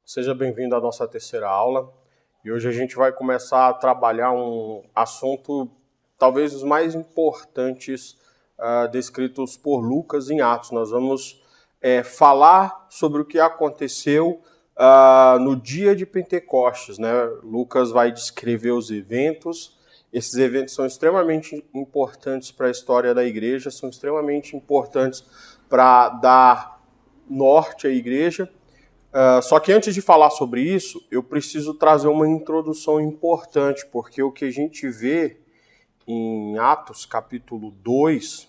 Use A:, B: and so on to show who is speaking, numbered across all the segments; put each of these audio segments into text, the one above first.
A: Seja bem-vindo à nossa terceira aula. E hoje a gente vai começar a trabalhar um assunto talvez os mais importantes descritos por Lucas em Atos. Nós vamos falar sobre o que aconteceu no dia de Pentecostes, né? Lucas vai descrever os eventos. Esses eventos são extremamente importantes para a história da igreja, são extremamente importantes para dar norte à igreja. Só que antes de falar sobre isso, eu preciso trazer uma introdução importante, porque o que a gente vê em Atos capítulo 2,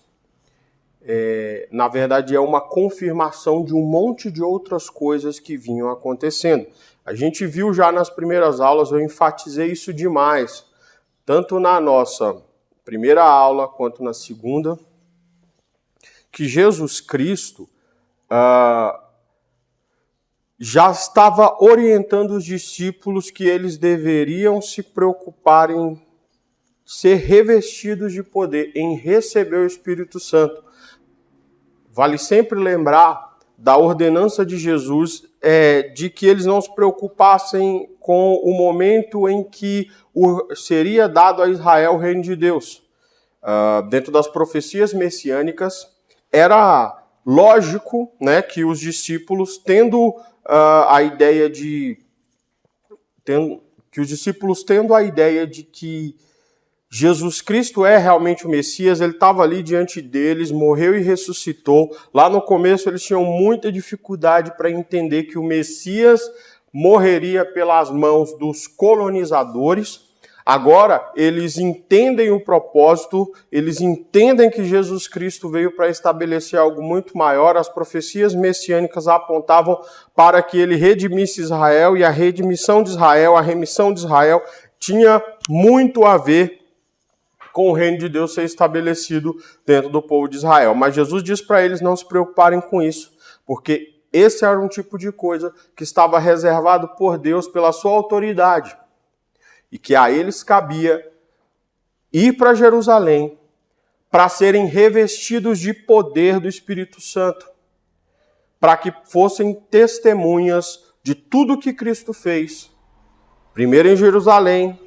A: na verdade é uma confirmação de um monte de outras coisas que vinham acontecendo. A gente viu já nas primeiras aulas, eu enfatizei isso demais, tanto na nossa primeira aula quanto na segunda, que Jesus Cristo já estava orientando os discípulos que eles deveriam se preocupar em ser revestidos de poder, em receber o Espírito Santo. Vale sempre lembrar da ordenança de Jesus, de que eles não se preocupassem com o momento em que seria dado a Israel o reino de Deus. Dentro das profecias messiânicas, era lógico, né, que os discípulos, tendo a ideia de que Jesus Cristo é realmente o Messias, ele estava ali diante deles, morreu e ressuscitou. Lá no começo eles tinham muita dificuldade para entender que o Messias morreria pelas mãos dos colonizadores. Agora, eles entendem o propósito, eles entendem que Jesus Cristo veio para estabelecer algo muito maior. As profecias messiânicas apontavam para que ele redimisse Israel, e a redimissão de Israel, a remissão de Israel, tinha muito a ver com o reino de Deus ser estabelecido dentro do povo de Israel. Mas Jesus diz para eles não se preocuparem com isso, porque esse era um tipo de coisa que estava reservado por Deus pela sua autoridade. E que a eles cabia ir para Jerusalém para serem revestidos de poder do Espírito Santo, para que fossem testemunhas de tudo que Cristo fez, primeiro em Jerusalém,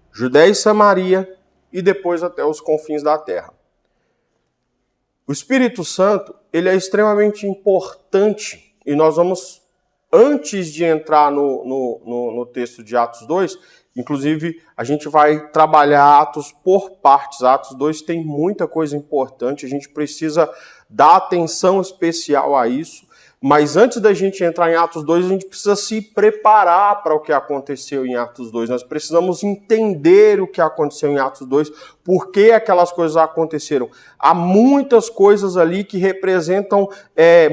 A: Judéia e Samaria, e depois até os confins da terra. O Espírito Santo, ele é extremamente importante, e nós vamos, antes de entrar no texto de Atos 2, inclusive, a gente vai trabalhar Atos por partes. Atos 2 tem muita coisa importante, a gente precisa dar atenção especial a isso. Mas antes da gente entrar em Atos 2, a gente precisa se preparar para o que aconteceu em Atos 2. Nós precisamos entender o que aconteceu em Atos 2, por que aquelas coisas aconteceram. Há muitas coisas ali que representam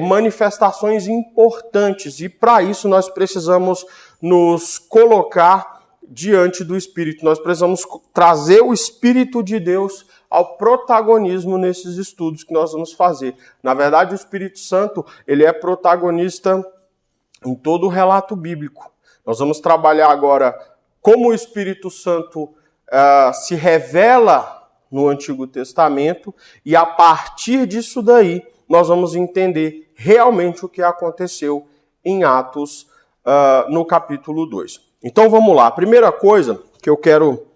A: manifestações importantes. E para isso nós precisamos nos colocar diante do Espírito. Nós precisamos trazer o Espírito de Deus ao protagonismo nesses estudos que nós vamos fazer. Na verdade, o Espírito Santo, ele é protagonista em todo o relato bíblico. Nós vamos trabalhar agora como o Espírito Santo se revela no Antigo Testamento, e a partir disso daí, nós vamos entender realmente o que aconteceu em Atos no capítulo 2. Então vamos lá. A primeira coisa que eu quero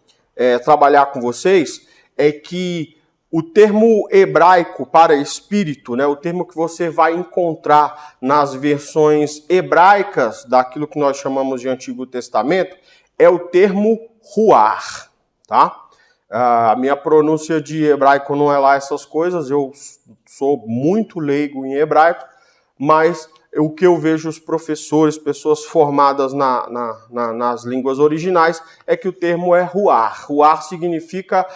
A: trabalhar com vocês é que o termo hebraico para espírito, né, o termo que você vai encontrar nas versões hebraicas daquilo que nós chamamos de Antigo Testamento, é o termo ruar, tá? A minha pronúncia de hebraico não é lá essas coisas, eu sou muito leigo em hebraico, mas o que eu vejo os professores, pessoas formadas nas línguas originais, é que o termo é ruar. Ruar significa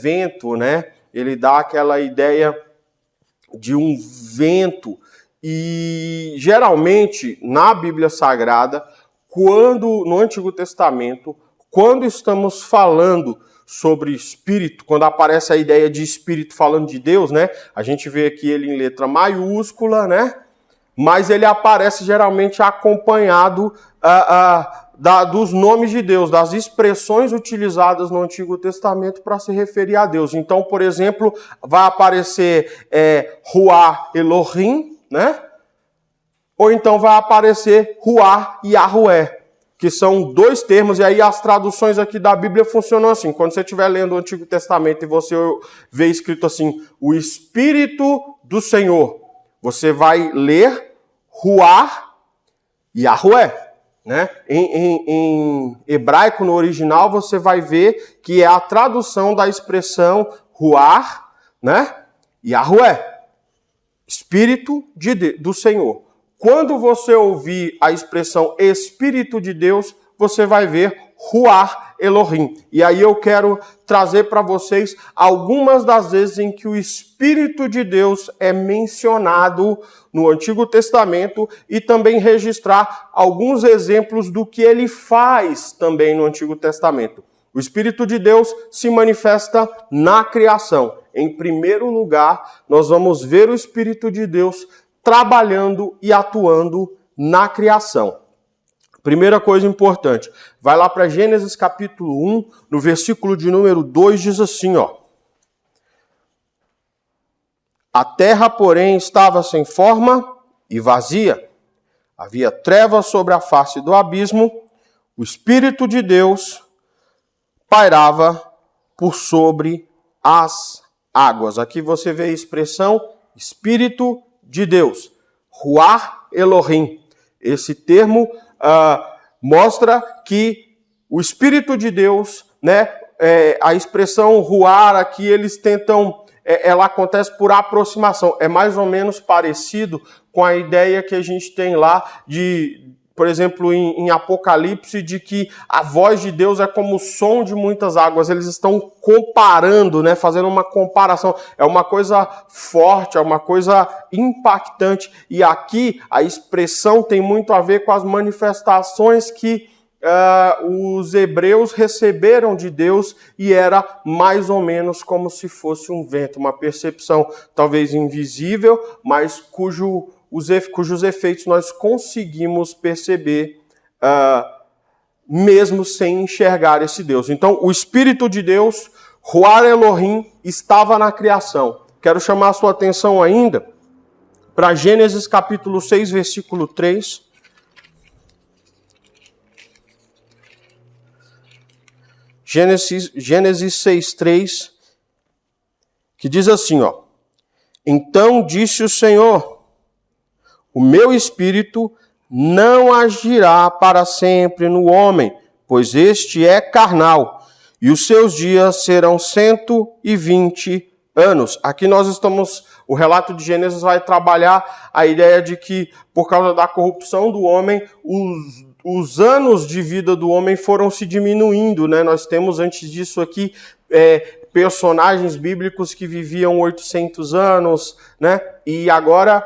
A: vento, né? Ele dá aquela ideia de um vento. E geralmente, na Bíblia Sagrada, no Antigo Testamento, quando estamos falando sobre espírito, quando aparece a ideia de espírito falando de Deus, né? A gente vê aqui ele em letra maiúscula, né? Mas ele aparece geralmente acompanhado dos nomes de Deus, das expressões utilizadas no Antigo Testamento para se referir a Deus. Então, por exemplo, vai aparecer Ruah Elohim, né? ou então vai aparecer Ruá e Yahué, que são dois termos, e aí as traduções aqui da Bíblia funcionam assim. Quando você estiver lendo o Antigo Testamento e você vê escrito assim, o Espírito do Senhor, você vai ler Ruá e Yahué. Né? Em hebraico, no original, você vai ver que é a tradução da expressão Ruá, né? Yahué, Espírito do Senhor. Quando você ouvir a expressão Espírito de Deus, você vai ver Ruá Elohim. E aí eu quero trazer para vocês algumas das vezes em que o Espírito de Deus é mencionado no Antigo Testamento e também registrar alguns exemplos do que ele faz também no Antigo Testamento. O Espírito de Deus se manifesta na criação. Em primeiro lugar, nós vamos ver o Espírito de Deus trabalhando e atuando na criação. Primeira coisa importante, vai lá para Gênesis capítulo 1, no versículo de número 2, diz assim, ó. A terra, porém, estava sem forma e vazia. Havia trevas sobre a face do abismo. O Espírito de Deus pairava por sobre as águas. Aqui você vê a expressão Espírito de Deus. Ruá Elohim. Esse termo mostra que o Espírito de Deus, né, a expressão ruar aqui, eles tentam, ela acontece por aproximação. É mais ou menos parecido com a ideia que a gente tem lá de, por exemplo, em Apocalipse, de que a voz de Deus é como o som de muitas águas. Eles estão comparando, né, fazendo uma comparação. É uma coisa forte, é uma coisa impactante. E aqui a expressão tem muito a ver com as manifestações que os hebreus receberam de Deus, e era mais ou menos como se fosse um vento, uma percepção talvez invisível, mas cujos efeitos nós conseguimos perceber mesmo sem enxergar esse Deus. Então, o Espírito de Deus, Ruá Elohim, estava na criação. Quero chamar a sua atenção ainda para Gênesis capítulo 6, versículo 3. Gênesis 6:3, que diz assim, ó. Então disse o Senhor, o meu Espírito não agirá para sempre no homem, pois este é carnal, e os seus dias serão 120 anos. Aqui nós estamos, o relato de Gênesis vai trabalhar a ideia de que, por causa da corrupção do homem, os anos de vida do homem foram se diminuindo, né? Nós temos antes disso aqui personagens bíblicos que viviam 800 anos, né? E agora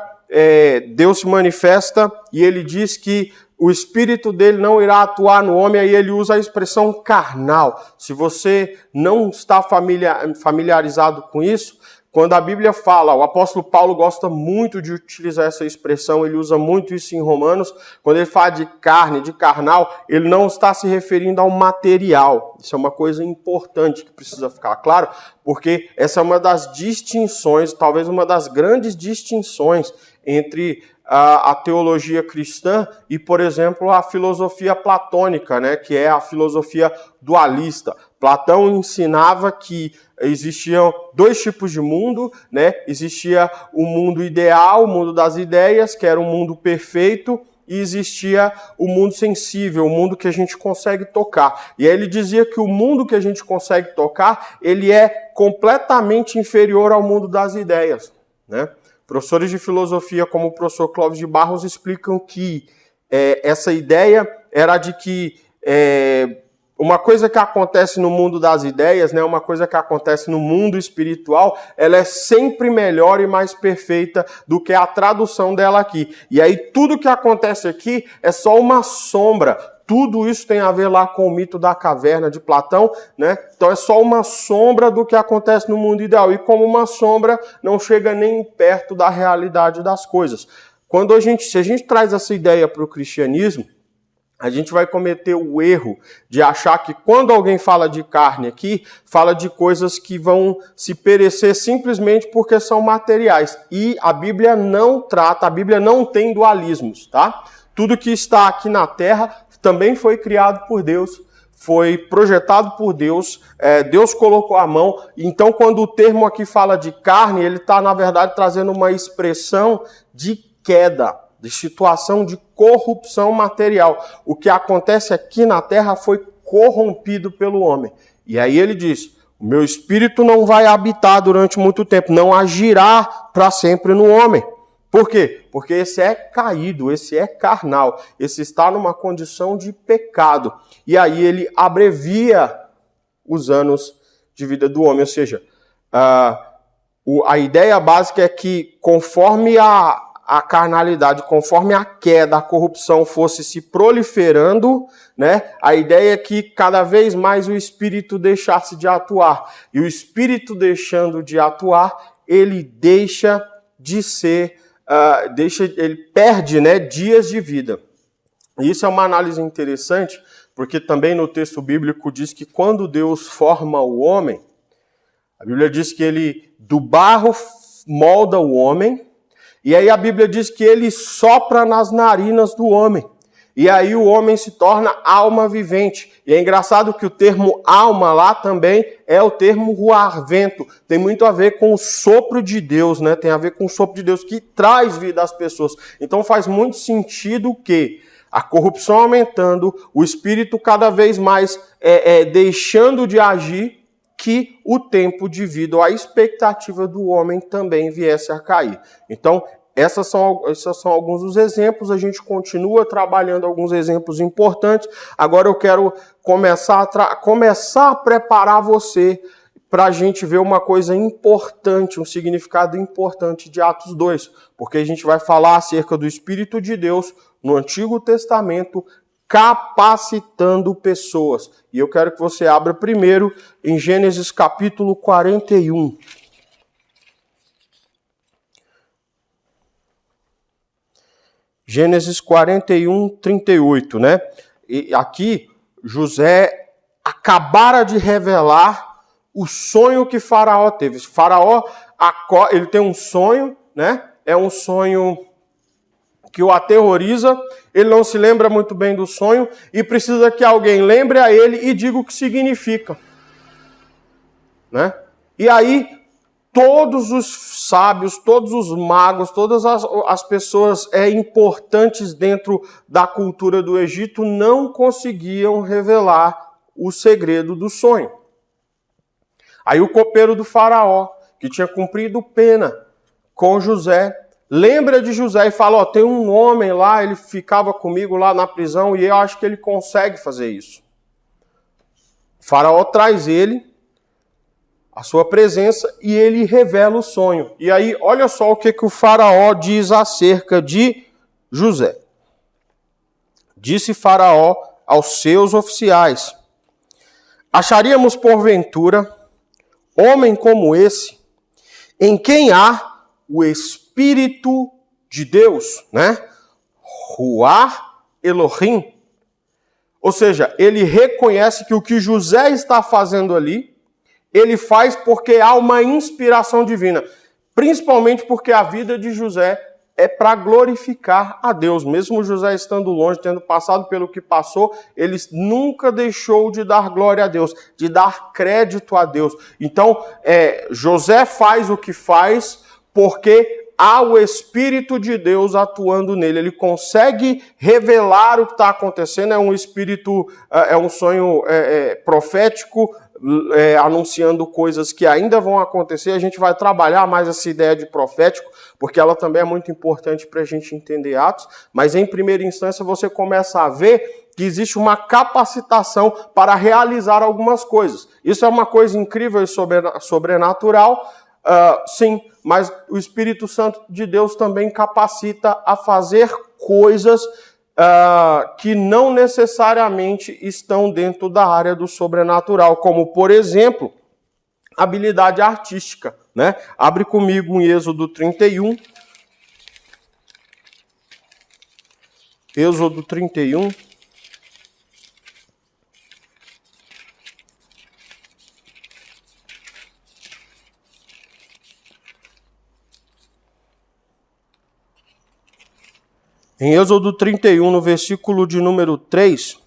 A: Deus se manifesta e ele diz que o Espírito dele não irá atuar no homem, aí ele usa a expressão carnal. Se você não está familiarizado com isso, quando a Bíblia fala, o apóstolo Paulo gosta muito de utilizar essa expressão, ele usa muito isso em Romanos, quando ele fala de carne, de carnal, ele não está se referindo ao material. Isso é uma coisa importante que precisa ficar claro, porque essa é uma das distinções, talvez uma das grandes distinções entre a teologia cristã e, por exemplo, a filosofia platônica, né, que é a filosofia dualista. Platão ensinava que existiam dois tipos de mundo, né? Existia o mundo ideal, o mundo das ideias, que era um mundo perfeito, e existia o mundo sensível, o mundo que a gente consegue tocar. E aí ele dizia que o mundo que a gente consegue tocar, ele é completamente inferior ao mundo das ideias, né? Professores de filosofia, como o professor Clóvis de Barros, explicam que essa ideia era de que uma coisa que acontece no mundo das ideias, né, uma coisa que acontece no mundo espiritual, ela é sempre melhor e mais perfeita do que a tradução dela aqui. E aí tudo que acontece aqui é só uma sombra. Tudo isso tem a ver lá com o mito da caverna de Platão, né? Então é só uma sombra do que acontece no mundo ideal. E como uma sombra, não chega nem perto da realidade das coisas. Se a gente traz essa ideia para o cristianismo, a gente vai cometer o erro de achar que quando alguém fala de carne aqui, fala de coisas que vão se perecer simplesmente porque são materiais. E a Bíblia não trata, a Bíblia não tem dualismos, tá? Tudo que está aqui na terra também foi criado por Deus, foi projetado por Deus, Deus colocou a mão. Então, quando o termo aqui fala de carne, ele está, na verdade, trazendo uma expressão de queda, de situação de corrupção material. O que acontece aqui na terra foi corrompido pelo homem. E aí ele diz, o meu espírito não vai habitar durante muito tempo, não agirá para sempre no homem. Por quê? Porque esse é caído, esse é carnal, esse está numa condição de pecado. E aí ele abrevia os anos de vida do homem. Ou seja, a ideia básica é que conforme a carnalidade, conforme a queda, a corrupção fosse se proliferando, né? A ideia é que cada vez mais o espírito deixasse de atuar. E o espírito deixando de atuar, ele deixa de ser, ele perde, né, dias de vida. E isso é uma análise interessante, porque também no texto bíblico diz que quando Deus forma o homem, a Bíblia diz que ele do barro molda o homem, e aí a Bíblia diz que ele sopra nas narinas do homem. E aí o homem se torna alma vivente. E é engraçado que o termo alma lá também é o termo ruar, vento. Tem muito a ver com o sopro de Deus, né? Tem a ver com o sopro de Deus que traz vida às pessoas. Então faz muito sentido que a corrupção aumentando, o espírito cada vez mais deixando de agir, que o tempo devido à expectativa do homem também viesse a cair. Então, esses são alguns dos exemplos, a gente continua trabalhando alguns exemplos importantes. Agora eu quero começar a preparar você para a gente ver uma coisa importante, um significado importante de Atos 2, porque a gente vai falar acerca do Espírito de Deus no Antigo Testamento, capacitando pessoas. E eu quero que você abra primeiro em Gênesis capítulo 41. Gênesis 41, 38, né? E aqui, José acabara de revelar o sonho que Faraó teve. Faraó, ele tem um sonho, né? É um sonho que o aterroriza, ele não se lembra muito bem do sonho e precisa que alguém lembre a ele e diga o que significa, né? E aí, todos os sábios, todos os magos, todas as pessoas importantes dentro da cultura do Egito não conseguiam revelar o segredo do sonho. Aí o copeiro do faraó, que tinha cumprido pena com José, lembra de José e fala, tem um homem lá, ele ficava comigo lá na prisão e eu acho que ele consegue fazer isso. O faraó traz ele, a sua presença, e ele revela o sonho. E aí, olha só o que o faraó diz acerca de José. Disse Faraó aos seus oficiais, acharíamos porventura homem como esse, em quem há o Espírito de Deus, né? Ruar Elohim. Ou seja, ele reconhece que o que José está fazendo ali, ele faz porque há uma inspiração divina. Principalmente porque a vida de José é para glorificar a Deus. Mesmo José estando longe, tendo passado pelo que passou, ele nunca deixou de dar glória a Deus, de dar crédito a Deus. Então, José faz o que faz porque há o Espírito de Deus atuando nele. Ele consegue revelar o que está acontecendo. É um espírito, é um sonho profético, anunciando coisas que ainda vão acontecer. A gente vai trabalhar mais essa ideia de profético, porque ela também é muito importante para a gente entender Atos. Mas em primeira instância você começa a ver que existe uma capacitação para realizar algumas coisas. Isso é uma coisa incrível e sobrenatural, sim, mas o Espírito Santo de Deus também capacita a fazer coisas que não necessariamente estão dentro da área do sobrenatural, como, por exemplo, habilidade artística, né? Abre comigo em Êxodo 31. Êxodo 31. Em Êxodo 31, no versículo de número 3,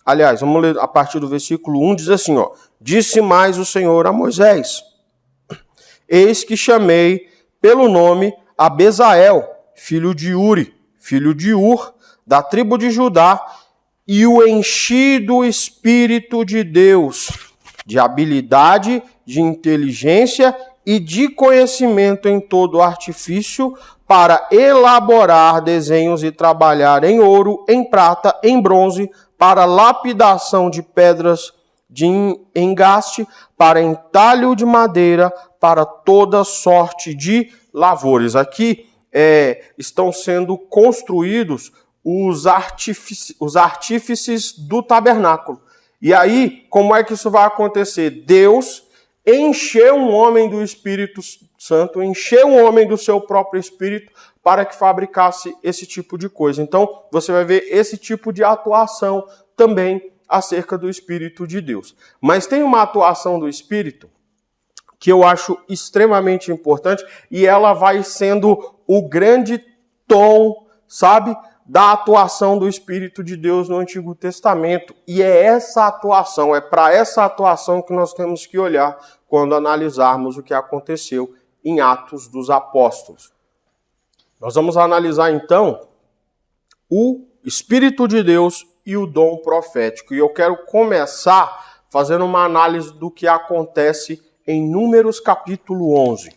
A: aliás, vamos ler a partir do versículo 1, diz assim, ó: Disse mais o Senhor a Moisés: Eis que chamei pelo nome a Bezael, filho de Uri, filho de Ur, da tribo de Judá, e o enchi do Espírito de Deus, de habilidade, de inteligência e de conhecimento em todo artifício, para elaborar desenhos e trabalhar em ouro, em prata, em bronze, para lapidação de pedras de engaste, para entalho de madeira, para toda sorte de lavores. Aqui estão sendo construídos os artífices do tabernáculo. E aí, como é que isso vai acontecer? Deus encheu um homem do Espírito Santo, encheu um homem do seu próprio Espírito para que fabricasse esse tipo de coisa. Então, você vai ver esse tipo de atuação também acerca do Espírito de Deus. Mas tem uma atuação do Espírito que eu acho extremamente importante e ela vai sendo o grande tom, sabe, da atuação do Espírito de Deus no Antigo Testamento. E é essa atuação, é para essa atuação que nós temos que olhar quando analisarmos o que aconteceu em Atos dos Apóstolos. Nós vamos analisar então o Espírito de Deus e o dom profético. E eu quero começar fazendo uma análise do que acontece em Números capítulo 11.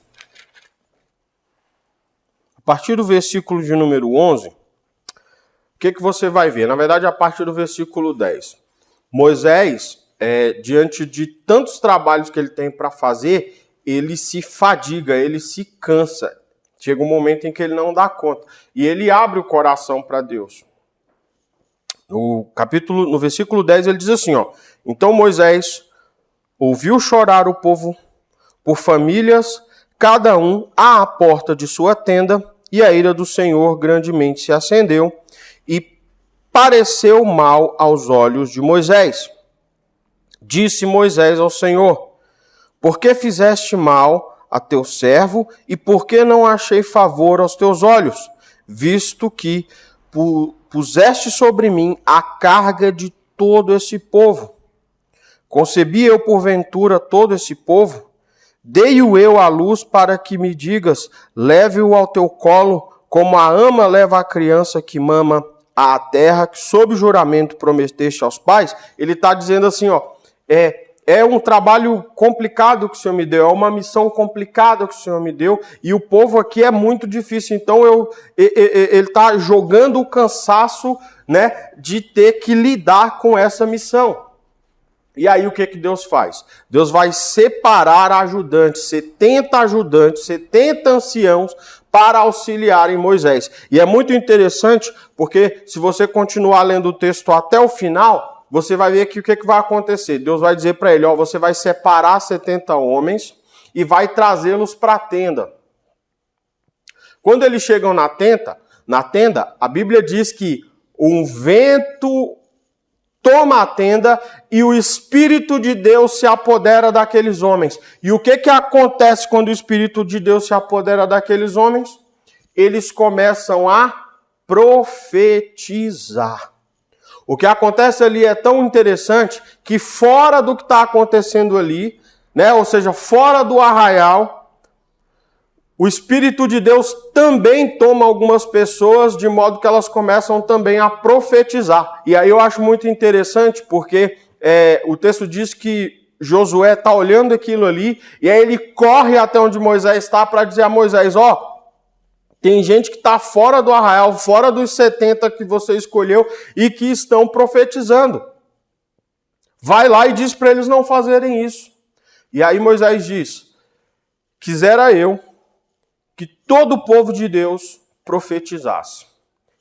A: A partir do versículo de número 11, o que você vai ver? Na verdade, a partir do versículo 10. Moisés, diante de tantos trabalhos que ele tem para fazer, ele se fadiga, ele se cansa. Chega um momento em que ele não dá conta. E ele abre o coração para Deus. No versículo 10, ele diz assim, ó: Então Moisés ouviu chorar o povo por famílias, cada um à porta de sua tenda, e a ira do Senhor grandemente se acendeu, e pareceu mal aos olhos de Moisés. Disse Moisés ao Senhor: Por que fizeste mal a teu servo, e por que não achei favor aos teus olhos, visto que puseste sobre mim a carga de todo esse povo? Concebi eu porventura todo esse povo? Dei-o eu à luz para que me digas: leve-o ao teu colo, como a ama leva a criança que mama à terra, que sob juramento prometeste aos pais? Ele está dizendo assim, ó, é um trabalho complicado que o Senhor me deu, é uma missão complicada que o Senhor me deu, e o povo aqui é muito difícil. Então ele está jogando o cansaço, né, de ter que lidar com essa missão. E aí o que Deus faz? Deus vai separar ajudantes, 70 ajudantes, 70 anciãos, para auxiliarem Moisés. E é muito interessante, porque se você continuar lendo o texto até o final, você vai ver que o que vai acontecer. Deus vai dizer para ele, ó, você vai separar 70 homens e vai trazê-los para a tenda. Quando eles chegam na tenda, a Bíblia diz que um vento toma a tenda e o Espírito de Deus se apodera daqueles homens. E o que acontece quando o Espírito de Deus se apodera daqueles homens? Eles começam a profetizar. O que acontece ali é tão interessante que fora do que está acontecendo ali, né, ou seja, fora do arraial, o Espírito de Deus também toma algumas pessoas de modo que elas começam também a profetizar. E aí eu acho muito interessante porque o texto diz que Josué está olhando aquilo ali e aí ele corre até onde Moisés está para dizer a Moisés, ó, tem gente que está fora do arraial, fora dos 70 que você escolheu e que estão profetizando. Vai lá e diz para eles não fazerem isso. E aí Moisés diz, quisera eu que todo o povo de Deus profetizasse.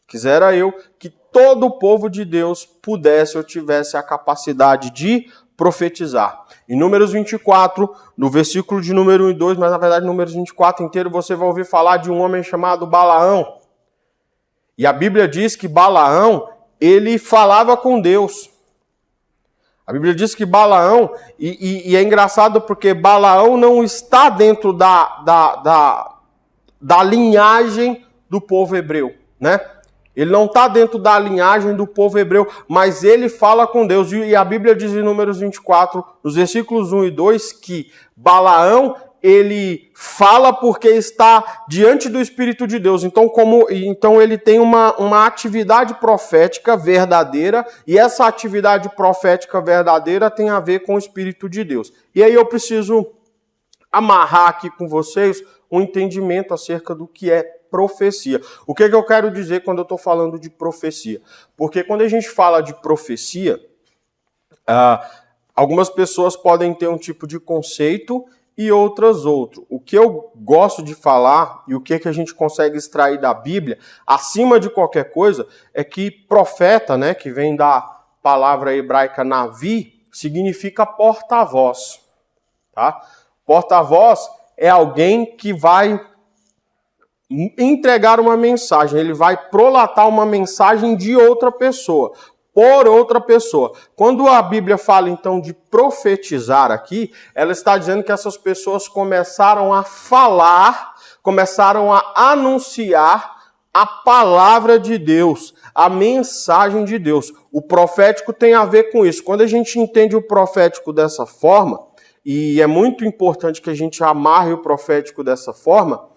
A: Quisera eu que todo o povo de Deus pudesse ou tivesse a capacidade de profetizar. Em Números 24, no versículo de número 1 e 2, mas na verdade Números 24 inteiro, você vai ouvir falar de um homem chamado Balaão. E a Bíblia diz que Balaão, ele falava com Deus. A Bíblia diz que Balaão, e é engraçado porque Balaão não está dentro da linhagem do povo hebreu, né? Ele não está dentro da linhagem do povo hebreu, mas ele fala com Deus. E a Bíblia diz em Números 24, nos versículos 1 e 2, que Balaão, ele fala porque está diante do Espírito de Deus. Então ele tem uma atividade profética verdadeira, e essa atividade profética verdadeira tem a ver com o Espírito de Deus. E aí eu preciso amarrar aqui com vocês um entendimento acerca do que é profecia. O que eu quero dizer quando eu estou falando de profecia? Porque quando a gente fala de profecia, algumas pessoas podem ter um tipo de conceito e outras outro. O que eu gosto de falar e o que a gente consegue extrair da Bíblia, acima de qualquer coisa, é que profeta, né, que vem da palavra hebraica navi, significa porta-voz. Tá? Porta-voz é alguém que vai entregar uma mensagem, ele vai prolatar uma mensagem de outra pessoa, por outra pessoa. Quando a Bíblia fala então de profetizar aqui, ela está dizendo que essas pessoas começaram a falar, começaram a anunciar a palavra de Deus, a mensagem de Deus. O profético tem a ver com isso. Quando a gente entende o profético dessa forma, e é muito importante que a gente amarre o profético dessa forma,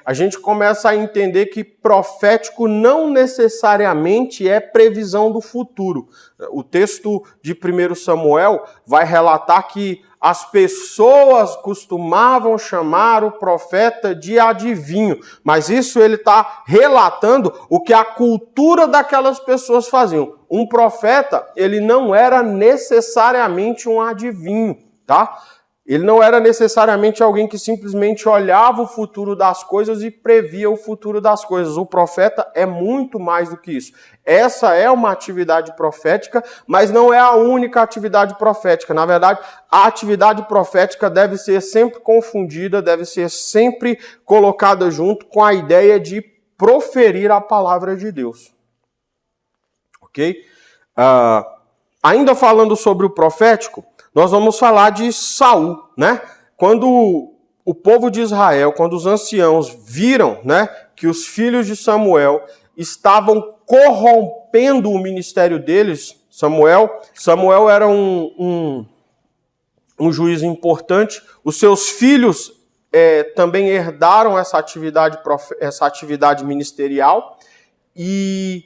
A: a gente começa a entender que profético não necessariamente é previsão do futuro. O texto de 1 Samuel vai relatar que as pessoas costumavam chamar o profeta de adivinho, mas isso ele está relatando o que a cultura daquelas pessoas faziam. Um profeta, ele não era necessariamente um adivinho, tá? Ele não era necessariamente alguém que simplesmente olhava o futuro das coisas e previa o futuro das coisas. O profeta é muito mais do que isso. Essa é uma atividade profética, mas não é a única atividade profética. Na verdade, a atividade profética deve ser sempre confundida, deve ser sempre colocada junto com a ideia de proferir a palavra de Deus. Ok? Ainda falando sobre o profético, nós vamos falar de Saul, né? Quando o povo de Israel, quando os anciãos viram, né, que os filhos de Samuel estavam corrompendo o ministério deles, Samuel era um juiz importante, os seus filhos também herdaram essa atividade ministerial, e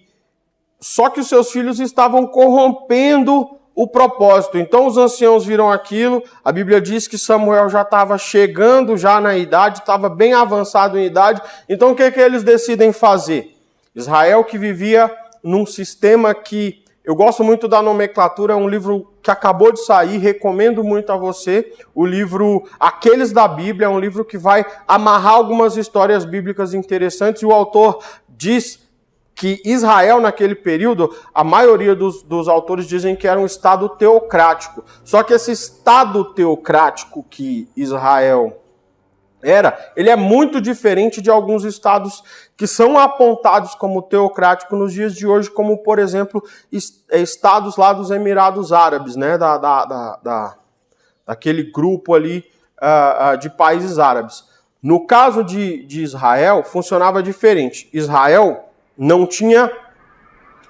A: só que os seus filhos estavam corrompendo o propósito. Então os anciãos viram aquilo, a Bíblia diz que Samuel já estava chegando já na idade, estava bem avançado em idade, então o que eles decidem fazer? Israel, que vivia num sistema que, eu gosto muito da nomenclatura, é um livro que acabou de sair, recomendo muito a você, o livro Aqueles da Bíblia, é um livro que vai amarrar algumas histórias bíblicas interessantes, e o autor diz que Israel, naquele período, a maioria dos autores dizem que era um estado teocrático. Só que esse estado teocrático que Israel ele é muito diferente de alguns estados que são apontados como teocráticos nos dias de hoje, como, por exemplo, estados lá dos Emirados Árabes, né, daquele grupo ali de países árabes. No caso de Israel, funcionava diferente. Israel não tinha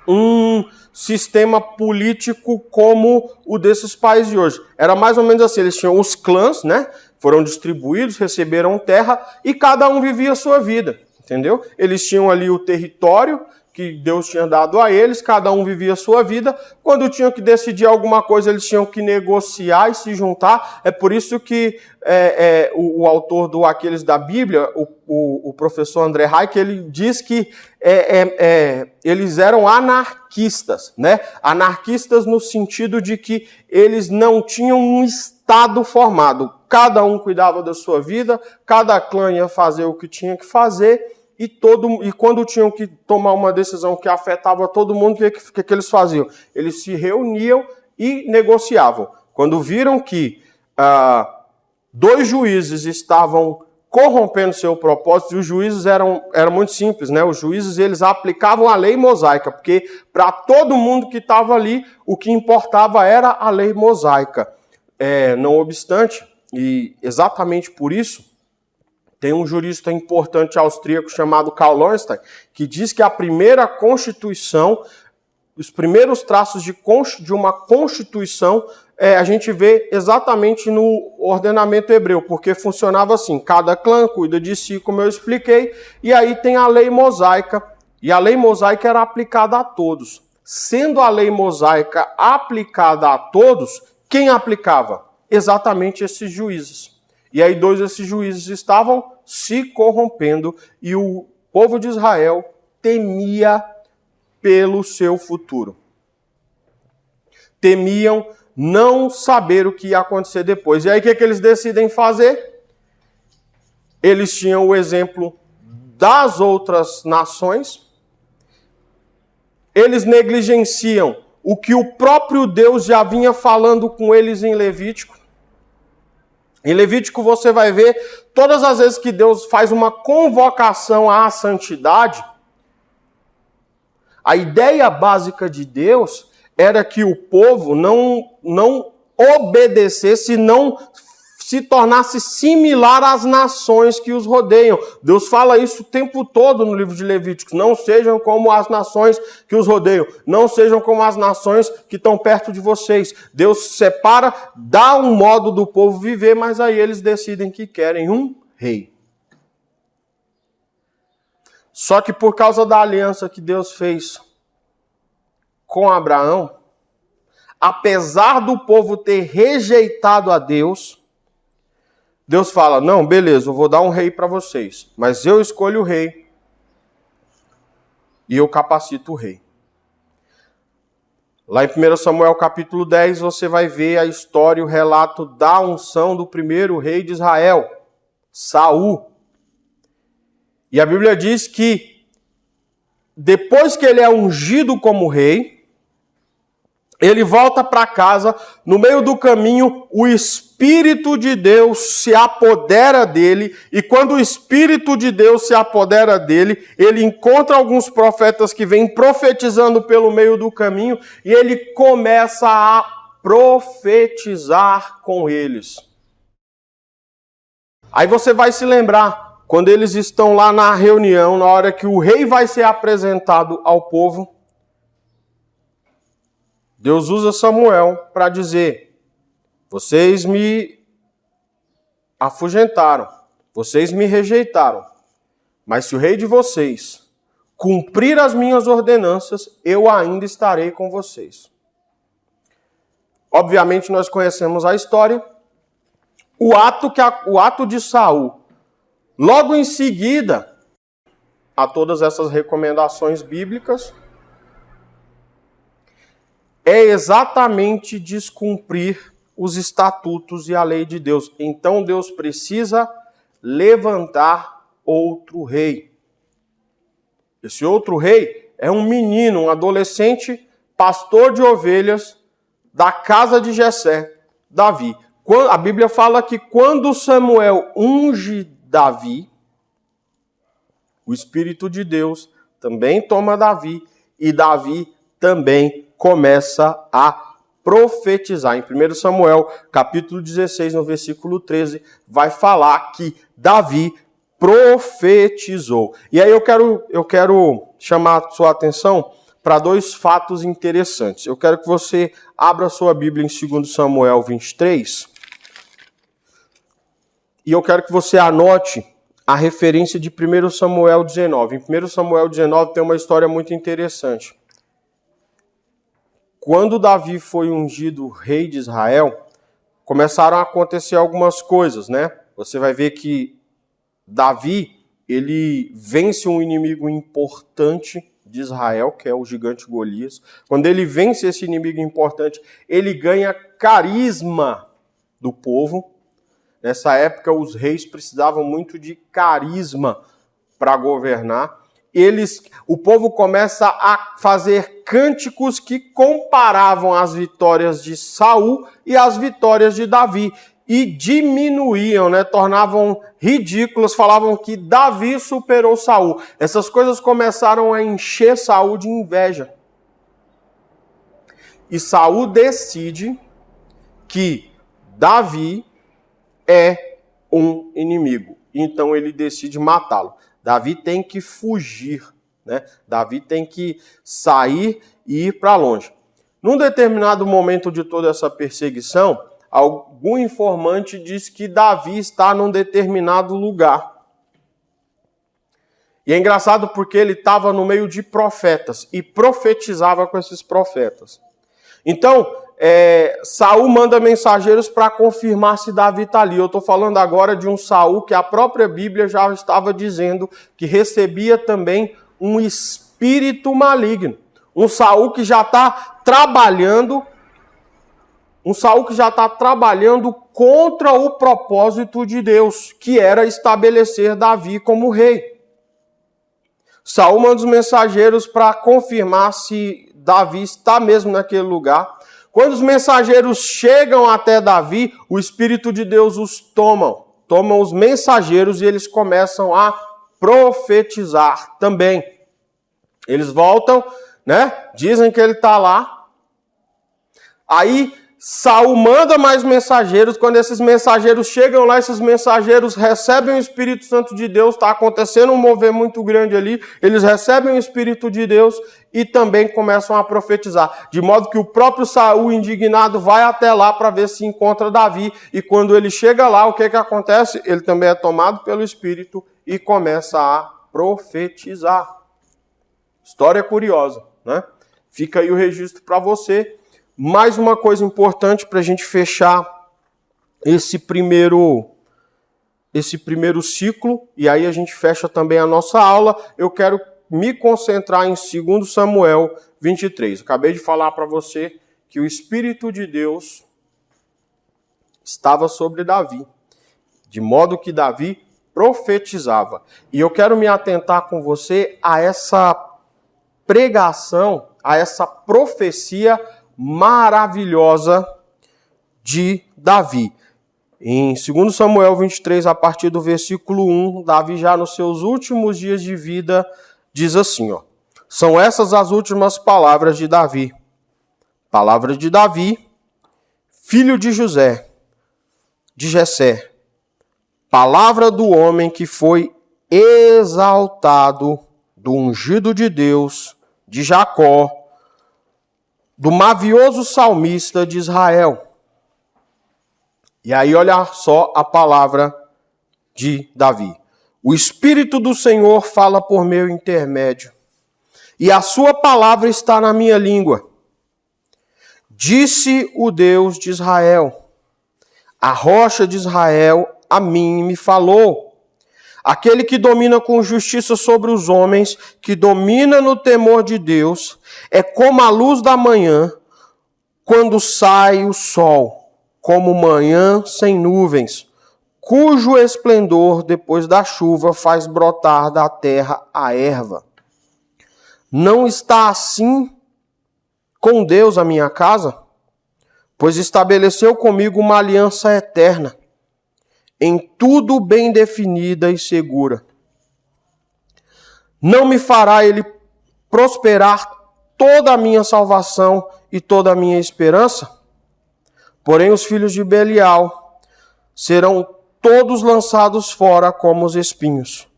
A: um sistema político como o desses países de hoje. Era mais ou menos assim, eles tinham os clãs, né? Foram distribuídos, receberam terra e cada um vivia a sua vida, entendeu? Eles tinham ali o território que Deus tinha dado a eles, cada um vivia a sua vida. Quando tinham que decidir alguma coisa, eles tinham que negociar e se juntar. É por isso que o autor do Aqueles da Bíblia, o professor André Hayek, ele diz que eles eram anarquistas, né? Anarquistas no sentido de que eles não tinham um Estado formado. Cada um cuidava da sua vida, cada clã ia fazer o que tinha que fazer, e quando tinham que tomar uma decisão que afetava todo mundo, o que eles faziam? Eles se reuniam e negociavam. Quando viram que 2 juízes estavam corrompendo seu propósito, e os juízes eram muito simples, né? Os juízes, eles aplicavam a lei mosaica, porque para todo mundo que estava ali, o que importava era a lei mosaica. Não obstante, e exatamente por isso, Tem um jurista importante austríaco chamado Karl Lowenstein, que diz que a primeira constituição, os primeiros traços de uma constituição, a gente vê exatamente no ordenamento hebreu, porque funcionava assim, cada clã cuida de si, como eu expliquei, e aí tem a lei mosaica, e a lei mosaica era aplicada a todos. Sendo a lei mosaica aplicada a todos, quem aplicava? Exatamente esses juízes. E aí esses juízes estavam se corrompendo e o povo de Israel temia pelo seu futuro. Temiam não saber o que ia acontecer depois. E aí o que eles decidem fazer? Eles tinham o exemplo das outras nações. Eles negligenciam o que o próprio Deus já vinha falando com eles em Levítico. Em Levítico você vai ver, todas as vezes que Deus faz uma convocação à santidade, a ideia básica de Deus era que o povo não obedecesse, não se tornasse similar às nações que os rodeiam. Deus fala isso o tempo todo no livro de Levíticos. Não sejam como as nações que os rodeiam. Não sejam como as nações que estão perto de vocês. Deus separa, dá um modo do povo viver, mas aí eles decidem que querem um rei. Só que por causa da aliança que Deus fez com Abraão, apesar do povo ter rejeitado a Deus, Deus fala, não, beleza, eu vou dar um rei para vocês, mas eu escolho o rei e eu capacito o rei. Lá em 1 Samuel capítulo 10, você vai ver a história e o relato da unção do primeiro rei de Israel, Saul. E a Bíblia diz que depois que ele é ungido como rei, ele volta para casa, no meio do caminho, o Espírito de Deus se apodera dele, e quando o Espírito de Deus se apodera dele, ele encontra alguns profetas que vêm profetizando pelo meio do caminho, e ele começa a profetizar com eles. Aí você vai se lembrar, quando eles estão lá na reunião, na hora que o rei vai ser apresentado ao povo, Deus usa Samuel para dizer, vocês me afugentaram, vocês me rejeitaram, mas se o rei de vocês cumprir as minhas ordenanças, eu ainda estarei com vocês. Obviamente nós conhecemos a história, o ato de Saul, logo em seguida a todas essas recomendações bíblicas, é exatamente descumprir os estatutos e a lei de Deus. Então Deus precisa levantar outro rei. Esse outro rei é um menino, um adolescente, pastor de ovelhas da casa de Jessé, Davi. A Bíblia fala que quando Samuel unge Davi, o Espírito de Deus também toma Davi e Davi também começa a profetizar. Em 1 Samuel, capítulo 16, no versículo 13, vai falar que Davi profetizou. E aí eu quero chamar a sua atenção para dois fatos interessantes. Eu quero que você abra a sua Bíblia em 2 Samuel 23. E eu quero que você anote a referência de 1 Samuel 19. Em 1 Samuel 19 tem uma história muito interessante. Quando Davi foi ungido rei de Israel, começaram a acontecer algumas coisas, né? Você vai ver que Davi, ele vence um inimigo importante de Israel, que é o gigante Golias. Quando ele vence esse inimigo importante, ele ganha carisma do povo. Nessa época, os reis precisavam muito de carisma para governar. O povo começa a fazer cânticos que comparavam as vitórias de Saul e as vitórias de Davi. E diminuíam, tornavam ridículas, falavam que Davi superou Saul. Essas coisas começaram a encher Saul de inveja. E Saul decide que Davi é um inimigo. então ele decide matá-lo. Davi tem que fugir, né? Davi tem que sair e ir para longe. Num determinado momento de toda essa perseguição, algum informante diz que Davi está num determinado lugar. E é engraçado porque ele estava no meio de profetas e profetizava com esses profetas. Então, Saul manda mensageiros para confirmar se Davi está ali. Eu estou falando agora de um Saul que a própria Bíblia já estava dizendo que recebia também um espírito maligno. Um Saul que já está trabalhando contra o propósito de Deus, que era estabelecer Davi como rei. Saul manda os mensageiros para confirmar se Davi está mesmo naquele lugar. Quando os mensageiros chegam até Davi, o Espírito de Deus os tomam os mensageiros e eles começam a profetizar também. Eles voltam, né? Dizem que ele está lá. Aí Saul manda mais mensageiros. Quando esses mensageiros chegam lá, esses mensageiros recebem o Espírito Santo de Deus. Está acontecendo um mover muito grande ali. Eles recebem o Espírito de Deus e também começam a profetizar. De modo que o próprio Saul, indignado, vai até lá para ver se encontra Davi. E quando ele chega lá, o que acontece? Ele também é tomado pelo Espírito e começa a profetizar. História curiosa, né? Fica aí o registro para você. Mais uma coisa importante para a gente fechar esse primeiro ciclo, e aí a gente fecha também a nossa aula. Eu quero me concentrar em 2 Samuel 23. Acabei de falar para você que o Espírito de Deus estava sobre Davi, de modo que Davi profetizava. E eu quero me atentar com você a essa pregação, a essa profecia maravilhosa de Davi. Em 2 Samuel 23, a partir do versículo 1, Davi já nos seus últimos dias de vida diz assim, ó: são essas as últimas palavras de Davi. Palavra de Davi, filho de Jessé. Palavra do homem que foi exaltado, do ungido de Deus, de Jacó, do mavioso salmista de Israel. E aí olha só a palavra de Davi. O Espírito do Senhor fala por meu intermédio, e a sua palavra está na minha língua. Disse o Deus de Israel, a rocha de Israel a mim me falou. Aquele que domina com justiça sobre os homens, que domina no temor de Deus, é como a luz da manhã, quando sai o sol, como manhã sem nuvens, cujo esplendor, depois da chuva, faz brotar da terra a erva. Não está assim com Deus a minha casa? Pois estabeleceu comigo uma aliança eterna, em tudo bem definida e segura. Não me fará ele prosperar toda a minha salvação e toda a minha esperança? Porém, os filhos de Belial serão todos lançados fora como os espinhos,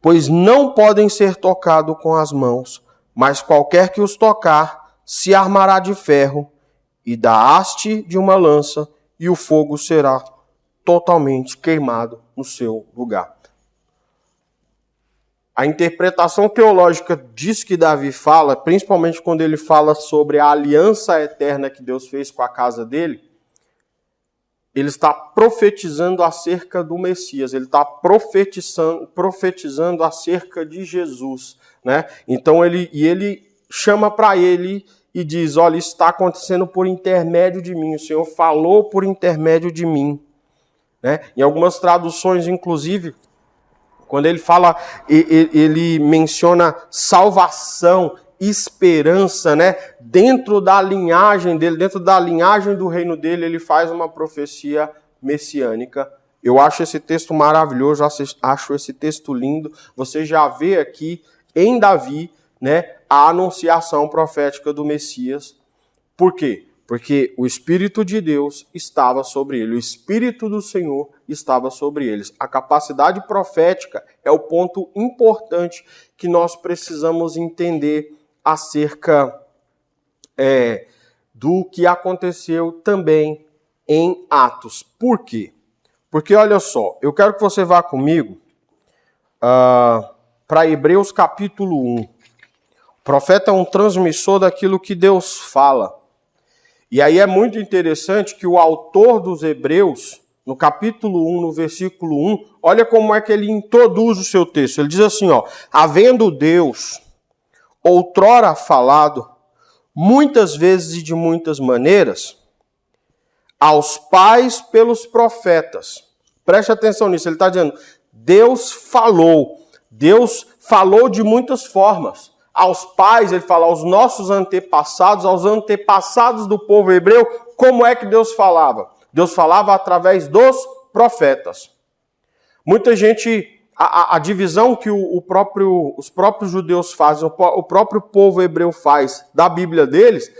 A: pois não podem ser tocados com as mãos, mas qualquer que os tocar se armará de ferro e da haste de uma lança, e o fogo será totalmente queimado no seu lugar. A interpretação teológica disso que Davi fala, principalmente quando ele fala sobre a aliança eterna que Deus fez com a casa dele, ele está profetizando acerca do Messias, ele está profetizando acerca de Jesus, né? Então ele chama para ele e diz, olha, isso está acontecendo por intermédio de mim, o Senhor falou por intermédio de mim. Né? Em algumas traduções, inclusive, quando ele fala, ele menciona salvação, esperança, né? Dentro da linhagem dele, dentro da linhagem do reino dele, ele faz uma profecia messiânica. Eu acho esse texto maravilhoso, acho esse texto lindo. Você já vê aqui em Davi, né, a anunciação profética do Messias. Por quê? Porque o Espírito de Deus estava sobre ele, o Espírito do Senhor estava sobre eles. A capacidade profética é o ponto importante que nós precisamos entender acerca do que aconteceu também em Atos. Por quê? Porque, olha só, eu quero que você vá comigo para Hebreus capítulo 1. O profeta é um transmissor daquilo que Deus fala. E aí é muito interessante que o autor dos Hebreus, no capítulo 1, no versículo 1, olha como é que ele introduz o seu texto. Ele diz assim, havendo Deus outrora falado, muitas vezes e de muitas maneiras, aos pais pelos profetas. Preste atenção nisso, ele está dizendo, Deus falou de muitas formas. Aos pais, ele fala, aos nossos antepassados, aos antepassados do povo hebreu, como é que Deus falava? Deus falava através dos profetas. Muita gente, a divisão que os próprios judeus fazem, o próprio povo hebreu faz da Bíblia deles,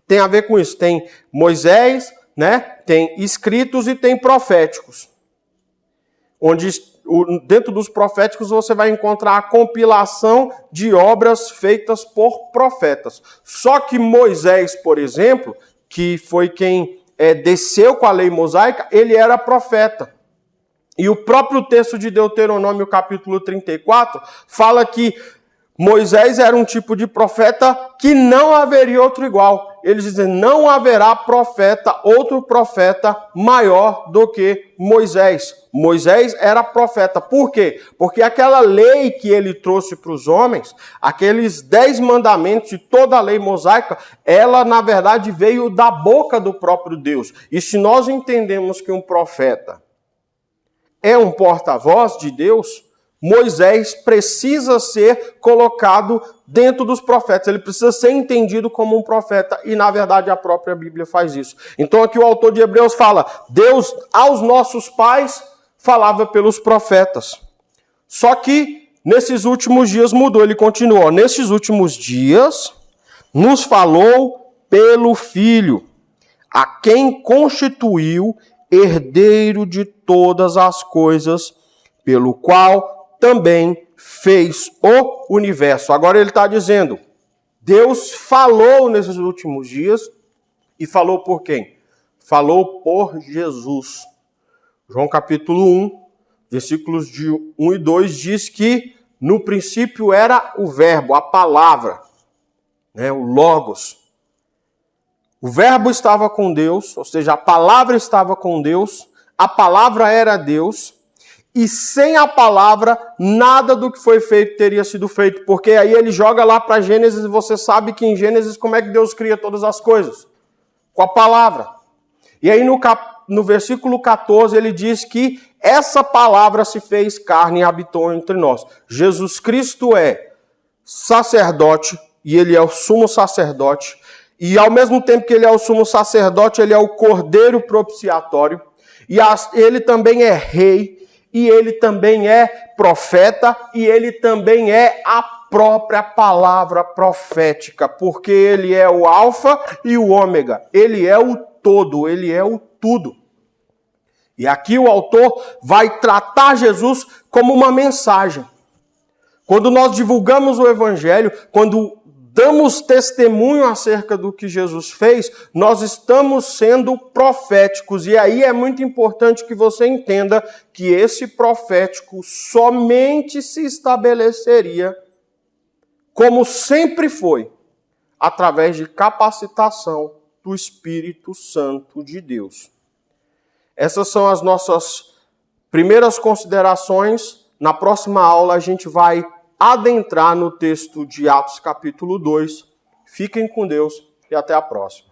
A: tem a ver com isso. Tem Moisés, tem escritos e tem proféticos. Onde dentro dos proféticos você vai encontrar a compilação de obras feitas por profetas. Só que Moisés, por exemplo, que foi quem desceu com a lei mosaica, ele era profeta. E o próprio texto de Deuteronômio, capítulo 34, fala que Moisés era um tipo de profeta que não haveria outro igual. Eles dizem, não haverá outro profeta maior do que Moisés. Moisés era profeta. Por quê? Porque aquela lei que ele trouxe para os homens, aqueles 10 mandamentos e toda a lei mosaica, ela na verdade veio da boca do próprio Deus. E se nós entendemos que um profeta é um porta-voz de Deus, Moisés precisa ser colocado dentro dos profetas. Ele precisa ser entendido como um profeta. E, na verdade, a própria Bíblia faz isso. Então, aqui o autor de Hebreus fala, Deus, aos nossos pais, falava pelos profetas. Só que, nesses últimos dias mudou. Ele continuou, nesses últimos dias, nos falou pelo Filho, a quem constituiu herdeiro de todas as coisas, pelo qual também fez o universo. Agora ele está dizendo, Deus falou nesses últimos dias e falou por quem? Falou por Jesus. João capítulo 1, versículos de 1 e 2 diz que no princípio era o verbo, a palavra, o Logos. O verbo estava com Deus, ou seja, a palavra estava com Deus, a palavra era Deus, e sem a palavra, nada do que foi feito teria sido feito. Porque aí ele joga lá para Gênesis, e você sabe que em Gênesis como é que Deus cria todas as coisas? Com a palavra. E aí no versículo 14 ele diz que essa palavra se fez carne e habitou entre nós. Jesus Cristo é sacerdote, e ele é o sumo sacerdote. E ao mesmo tempo que ele é o sumo sacerdote, ele é o cordeiro propiciatório. E ele também é rei. E ele também é profeta, e ele também é a própria palavra profética, porque ele é o alfa e o ômega, ele é o todo, ele é o tudo. E aqui o autor vai tratar Jesus como uma mensagem. Quando nós divulgamos o evangelho, quando damos testemunho acerca do que Jesus fez, nós estamos sendo proféticos. E aí é muito importante que você entenda que esse profético somente se estabeleceria, como sempre foi, através de capacitação do Espírito Santo de Deus. Essas são as nossas primeiras considerações. Na próxima aula a gente vai adentrar no texto de Atos capítulo 2. Fiquem com Deus e até a próxima.